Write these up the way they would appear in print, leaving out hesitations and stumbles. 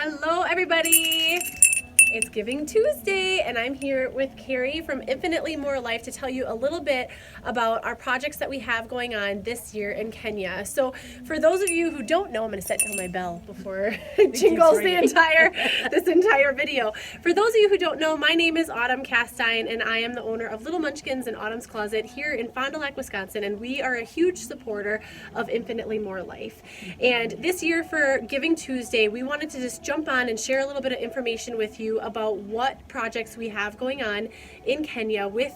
Hello, everybody. It's Giving Tuesday, and I'm here with Carrie from Infinitely More Life to tell you a little bit about our projects that we have going on this year in Kenya. So, for those of you who don't know, I'm going to set down my bell before it jingles this entire video. For those of you who don't know, my name is Autumn Kastein, and I am the owner of Little Munchkins and Autumn's Closet here in Fond du Lac, Wisconsin, and we are a huge supporter of Infinitely More Life. And this year for Giving Tuesday, we wanted to just jump on and share a little bit of information with you about what projects we have going on in Kenya with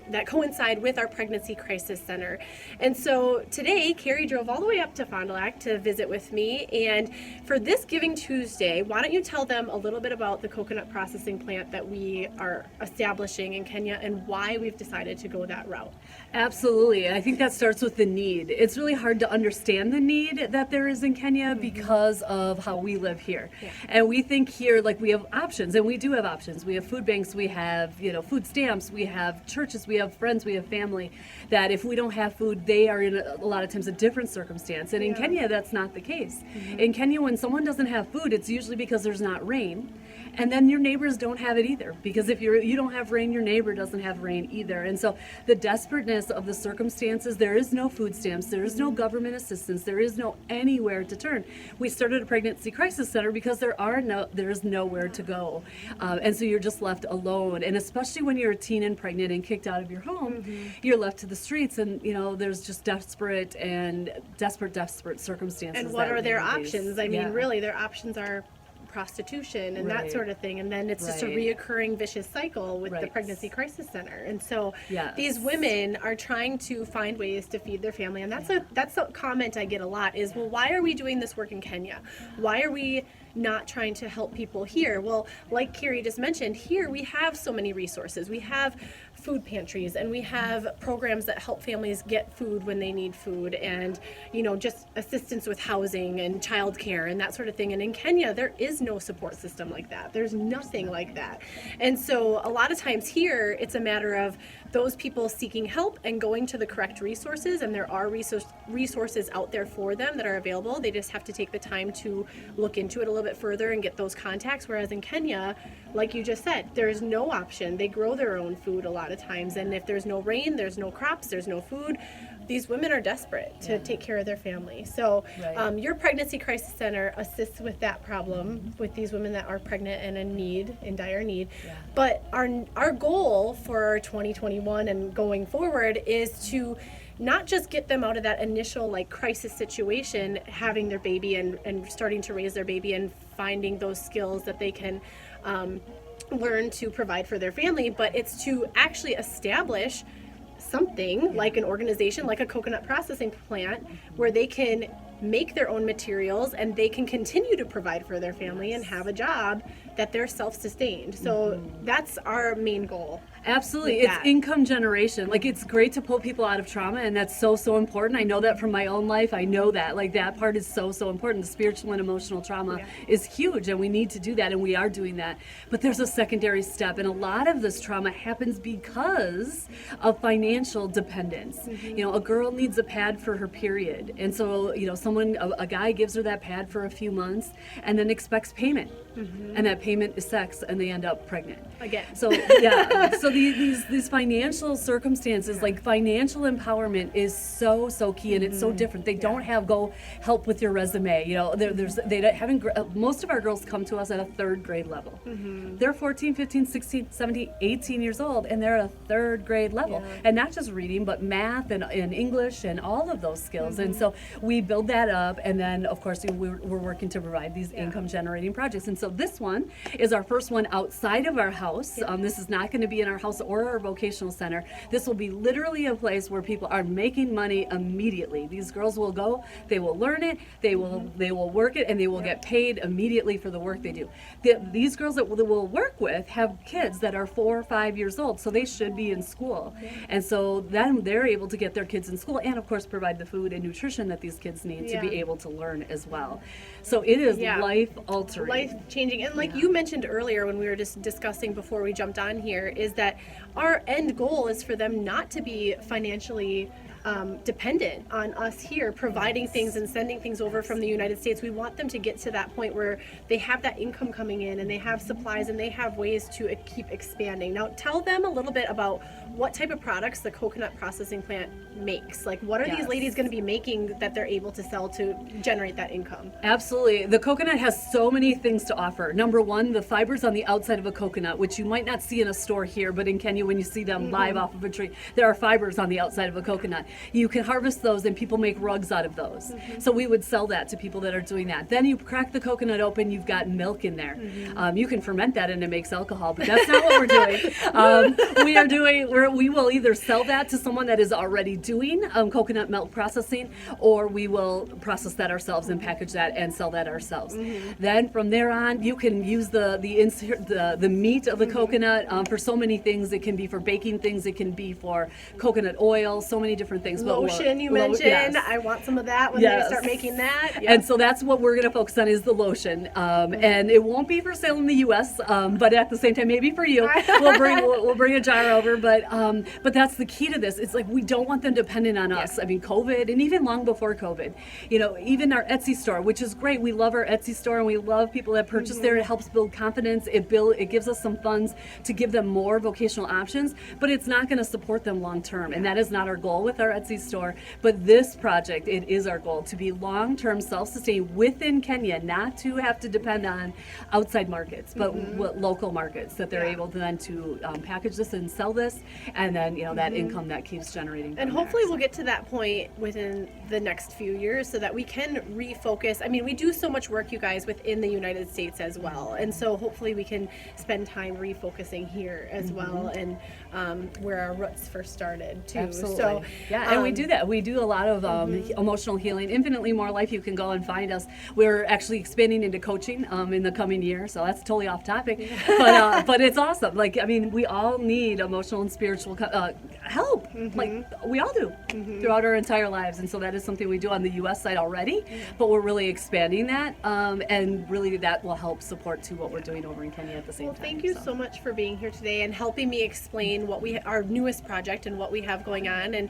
that coincide with our Pregnancy Crisis Center. And so today, Carrie drove all the way up to Fond du Lac to visit with me. And for this Giving Tuesday, why don't you tell them a little bit about the coconut processing plant that we are establishing in Kenya and why we've decided to go that route? Absolutely. I think that starts with the need. It's really hard to understand the need that there is in Kenya because of how we live here. Yeah. And we think here, like, we have options, and we do have options. We have food banks, we have, food stamps, we have churches, we have friends, we have family, that if we don't have food, they are in a lot of times a different circumstance. And in Kenya, that's not the case. In Kenya, when someone doesn't have food, it's usually because there's not rain. And then your neighbors don't have it either, because if you don't have rain, your neighbor doesn't have rain either. And so the desperateness of the circumstances, there is no food stamps, there is no government assistance, there is no anywhere to turn. We started a pregnancy crisis center because there is nowhere to go. And so you're just left alone. And especially when you're a teen and pregnant and kicked out of your home, you're left to the streets, and there's just desperate circumstances. And what are their options? I mean, really, their options are prostitution and that sort of thing, and then it's just a reoccurring vicious cycle with the Pregnancy Crisis Center. And so these women are trying to find ways to feed their family, and that's a comment I get a lot is, well, why are we doing this work in Kenya? Why are we not trying to help people here? Well, like Carrie just mentioned, here we have so many resources. We have food pantries, and we have programs that help families get food when they need food, and just assistance with housing and childcare and that sort of thing. And in Kenya, there is no support system like that. There's nothing like that. And so a lot of times here, it's a matter of those people seeking help and going to the correct resources, and there are resources out there for them that are available. They just have to take the time to look into it a little bit further and get those contacts. Whereas in Kenya, like you just said, there's no option. They grow their own food a lot of times, and if there's no rain, there's no crops, there's no food, these women are desperate to take care of their family. So your Pregnancy Crisis Center assists with that problem with these women that are pregnant and in dire need. But our goal for 2021 and going forward is to not just get them out of that initial crisis situation, having their baby and starting to raise their baby and finding those skills that they can learn to provide for their family, but it's to actually establish something like an organization, like a coconut processing plant, where they can make their own materials and they can continue to provide for their family and have a job that they're self-sustained. So that's our main goal. Absolutely. It's income generation. It's great to pull people out of trauma, and that's so important. I know that from my own life. I know that that part is so important. The spiritual and emotional trauma is huge, and we need to do that, and we are doing that. But there's a secondary step, and a lot of this trauma happens because of financial dependence. A girl needs a pad for her period, and so a guy gives her that pad for a few months and then expects payment. And that payment is sex, and they end up pregnant again. So so these financial circumstances, financial empowerment is so key, and it's so different. They don't have go help with your resume. Most of our girls come to us at a third grade level. They're 14, 15, 16, 17, 18 years old, and they're at a third grade level, and not just reading, but math and English and all of those skills. And so we build that up, and then of course we're working to provide these income generating projects. And so this one is our first one outside of our house. This is not going to be in our house or our vocational center. This will be literally a place where people are making money immediately. These girls will go, they will learn it, they will work it, and they will get paid immediately for the work they do. These girls that we'll work with have kids that are 4 or 5 years old, so they should be in school. And so then they're able to get their kids in school, and of course provide the food and nutrition that these kids need to be able to learn as well. So it is life-altering. Life-changing. And like you mentioned earlier when we were just discussing before we jumped on here, is that our end goal is for them not to be financially dependent on us here providing things and sending things over from the United States. We want them to get to that point where they have that income coming in and they have supplies and they have ways to keep expanding. Now, tell them a little bit about what type of products the coconut processing plant makes. Like, what are these ladies going to be making that they're able to sell to generate that income? Absolutely. The coconut has so many things to offer. Number one, the fibers on the outside of a coconut, which you might not see in a store here, but in Kenya, when you see them live off of a tree, there are fibers on the outside of a coconut. You can harvest those and people make rugs out of those. So we would sell that to people that are doing that. Then you crack the coconut open, you've got milk in there. You can ferment that and it makes alcohol, but that's not what we're doing. We will either sell that to someone that is already doing coconut milk processing, or we will process that ourselves and package that and sell that ourselves. Then from there on, you can use the meat of the coconut for so many things. It can be for baking things. It can be for coconut oil. So many different things. Lotion you mentioned. Yes. I want some of that when they start making that. Yep. And so that's what we're going to focus on is the lotion. And it won't be for sale in the U.S., but at the same time, maybe for you, we'll bring a jar over. But that's the key to this. It's like we don't want them dependent on us. I mean, COVID, and even long before COVID, even our Etsy store, which is great. We love our Etsy store and we love people that purchase there. It helps build confidence. It gives us some funds to give them more vocational options, but it's not going to support them long term. And that is not our goal with our Etsy store. But this project, it is our goal to be long-term self-sustaining within Kenya, not to have to depend on outside markets, but local markets that they're able to then to package this and sell this, and then that income that keeps generating. And hopefully we'll get to that point within the next few years so that we can refocus. I mean, we do so much work, you guys, within the United States as well, and so hopefully we can spend time refocusing here as well, and where our roots first started too. Absolutely. So and we do that. We do a lot of emotional healing. Infinitely More Life, you can go and find us. We're actually expanding into coaching in the coming year, so that's totally off topic, but it's awesome. Like, I mean, we all need emotional and spiritual help, like we all do throughout our entire lives, and so that is something we do on the U.S. side already, but we're really expanding that, and really that will help support to what we're doing over in Kenya at the same time. Well, thank you so much for being here today and helping me explain what our newest project and what we have going on, and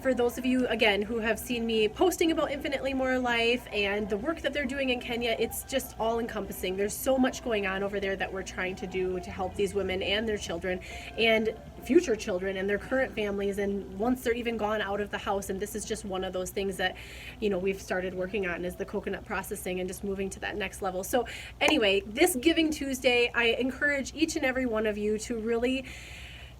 for those of you again who have seen me posting about Infinitely More Life and the work that they're doing in Kenya, it's just all encompassing. There's so much going on over there that we're trying to do to help these women and their children and future children and their current families, and once they're even gone out of the house. And this is just one of those things that we've started working on, is the coconut processing and just moving to that next level. So anyway, this Giving Tuesday, I encourage each and every one of you to really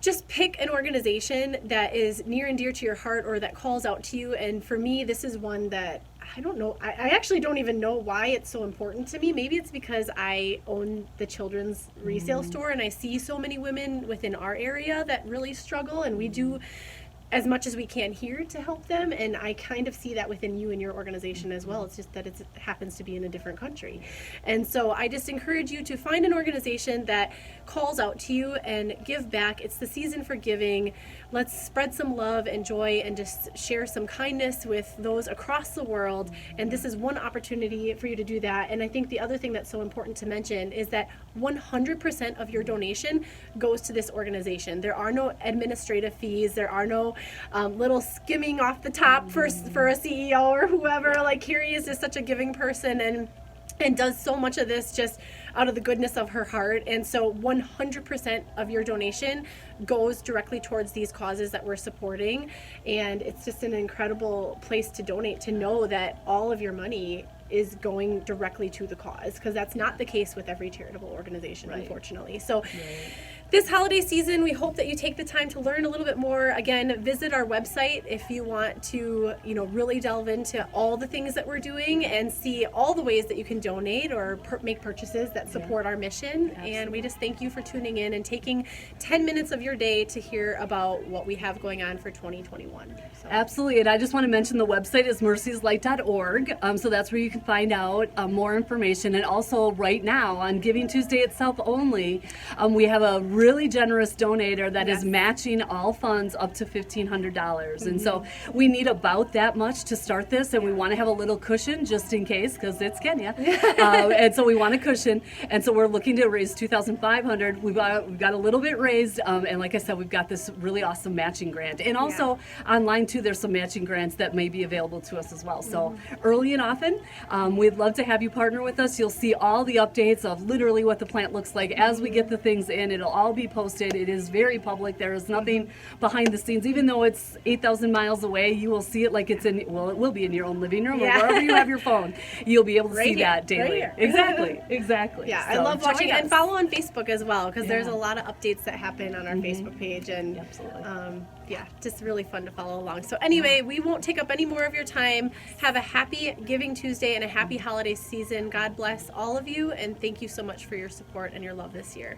just pick an organization that is near and dear to your heart or that calls out to you. And for me, this is one that I don't know. I actually don't even know why it's so important to me. Maybe it's because I own the children's resale store and I see so many women within our area that really struggle, and we do as much as we can here to help them, and I kind of see that within you and your organization as well. It's just that it happens to be in a different country. And so I just encourage you to find an organization that calls out to you and give back. It's the season for giving. Let's spread some love and joy and just share some kindness with those across the world, and this is one opportunity for you to do that. And I think the other thing that's so important to mention is that 100% of your donation goes to this organization. There are no administrative fees. There are no little skimming off the top for a CEO or whoever. Like, Carrie is just such a giving person and does so much of this just out of the goodness of her heart. And so 100% of your donation goes directly towards these causes that we're supporting. And it's just an incredible place to donate, to know that all of your money is going directly to the cause, because that's not the case with every charitable organization, unfortunately. So this holiday season, we hope that you take the time to learn a little bit more. Again, visit our website if you want to, really delve into all the things that we're doing and see all the ways that you can donate or make purchases that support our mission. Absolutely. And we just thank you for tuning in and taking 10 minutes of your day to hear about what we have going on for 2021. So. Absolutely. And I just want to mention the website is mercieslight.org. So that's where you can find out more information. And also right now on Giving Tuesday itself only, we have a really generous donator that is matching all funds up to $1,500. And so we need about that much to start this, and we want to have a little cushion just in case, because it's Kenya. And so we want a cushion, and so we're looking to raise $2,500. We've got a little bit raised, and like I said, we've got this really awesome matching grant. And also online too, there's some matching grants that may be available to us as well. So early and often, we'd love to have you partner with us. You'll see all the updates of literally what the plant looks like as we get the things in. It'll all be posted. It is very public. There is nothing behind the scenes. Even though it's 8,000 miles away, you will see it like it's in, well, it will be in your own living room or wherever you have your phone. You'll be able to see that daily. Exactly. Yeah, so I love watching it. And follow on Facebook as well, because there's a lot of updates that happen on our Facebook page. And just really fun to follow along. So anyway, we won't take up any more of your time. Have a happy Giving Tuesday and a happy holiday season. God bless all of you, and thank you so much for your support and your love this year.